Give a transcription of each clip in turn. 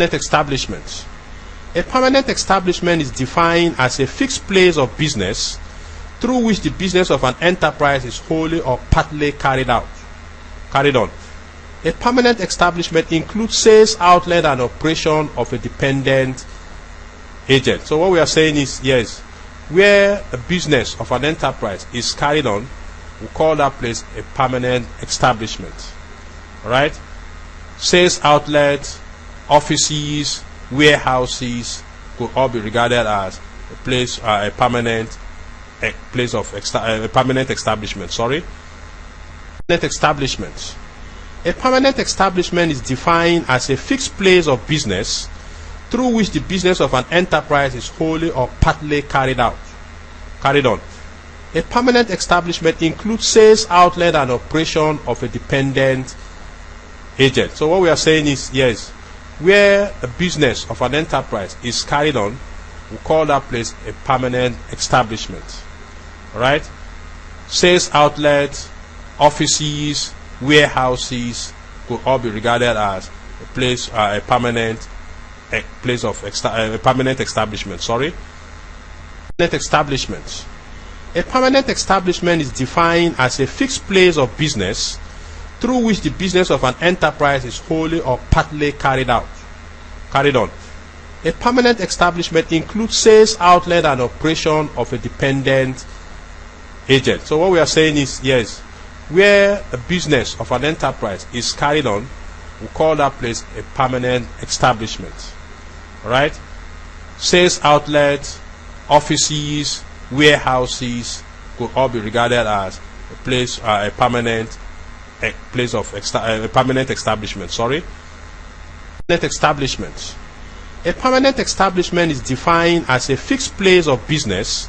Permanent establishment. A permanent establishment is defined as a fixed place of business through which the business of an enterprise is wholly or partly carried on. A permanent establishment includes sales outlet and operation of a dependent agent. So what we are saying is, yes, where a business of an enterprise is carried on, we call that place a permanent establishment. Alright? Sales outlet, offices, warehouses could all be regarded as a place, a permanent establishment. Permanent establishment. A permanent establishment is defined as a fixed place of business through which the business of an enterprise is wholly or partly carried on. A permanent establishment includes sales outlet and operation of a dependent agent. So what we are saying is, yes, where a business of an enterprise is carried on, we call that place a permanent establishment. Alright? Sales outlet, offices, warehouses could all be regarded as a place, a permanent establishment. Permanent establishment. A permanent establishment is defined as a fixed place of business through which the business of an enterprise is wholly or partly carried on. A permanent establishment includes sales outlet and operation of a dependent agent. So what we are saying is, yes, where a business of an enterprise is carried on, we call that place a permanent establishment. Alright? Sales outlet, offices, warehouses could all be regarded as a place, a permanent establishment. Permanent establishment. A permanent establishment is defined as a fixed place of business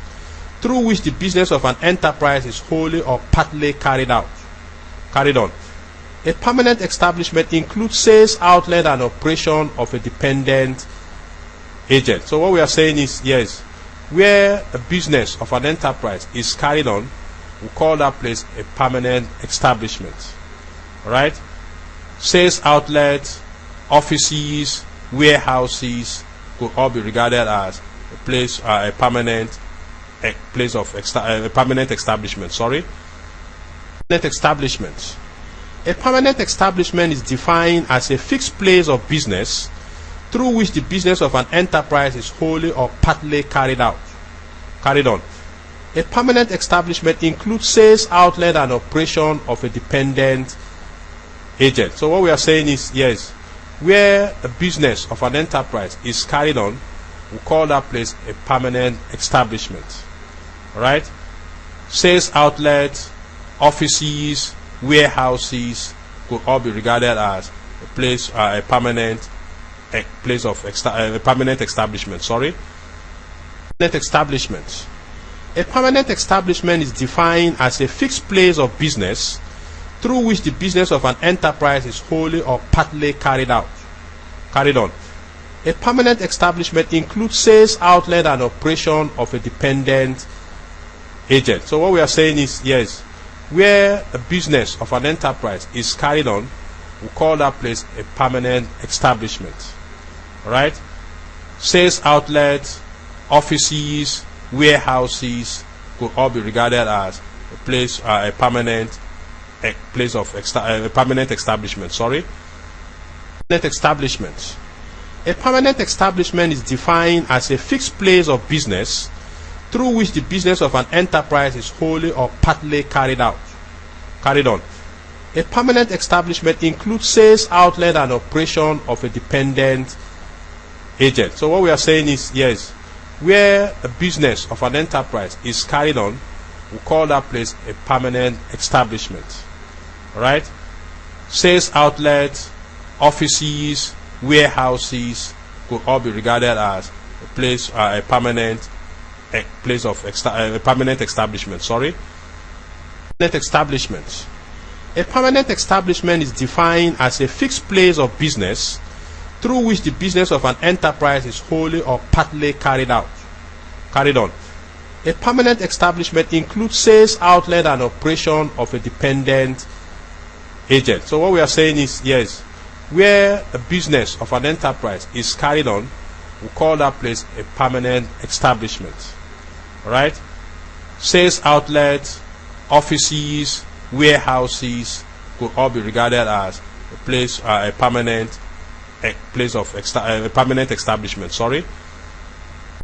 through which the business of an enterprise is wholly or partly carried on. A permanent establishment includes sales outlet and operation of a dependent agent. So what we are saying is, yes, where a business of an enterprise is carried on, we call that place a permanent establishment. Alright? Sales outlet, offices, warehouses could all be regarded as a place, a permanent establishment. Permanent establishment. A permanent establishment is defined as a fixed place of business through which the business of an enterprise is wholly or partly carried on. A permanent establishment includes sales outlet and operation of a dependent agent. So what we are saying is, yes, where a business of an enterprise is carried on, we call that place a permanent establishment. Alright? Sales outlet, offices, warehouses could all be regarded as a place, a permanent establishment. Permanent establishment. A permanent establishment is defined as a fixed place of business through which the business of an enterprise is wholly or partly carried on. A permanent establishment includes sales outlet and operation of a dependent agent. So what we are saying is, yes, where a business of an enterprise is carried on, we call that place a permanent establishment. Alright? Sales outlet, offices, warehouses could all be regarded as a place, a permanent establishment. Permanent establishment. A permanent establishment is defined as a fixed place of business through which the business of an enterprise is wholly or partly carried on. A permanent establishment includes sales outlet and operation of a dependent agent. So what we are saying is, yes, where a business of an enterprise is carried on, we call that place a permanent establishment. Alright? Sales outlet, offices, warehouses could all be regarded as a place, a permanent establishment. Permanent establishment. A permanent establishment is defined as a fixed place of business through which the business of an enterprise is wholly or partly carried on. A permanent establishment includes sales outlet and operation of a dependent agent. So what we are saying is, yes, where the business of an enterprise is carried on, we call that place a permanent establishment. Alright? Sales outlets, offices, warehouses could all be regarded as a place, a permanent establishment. Sorry.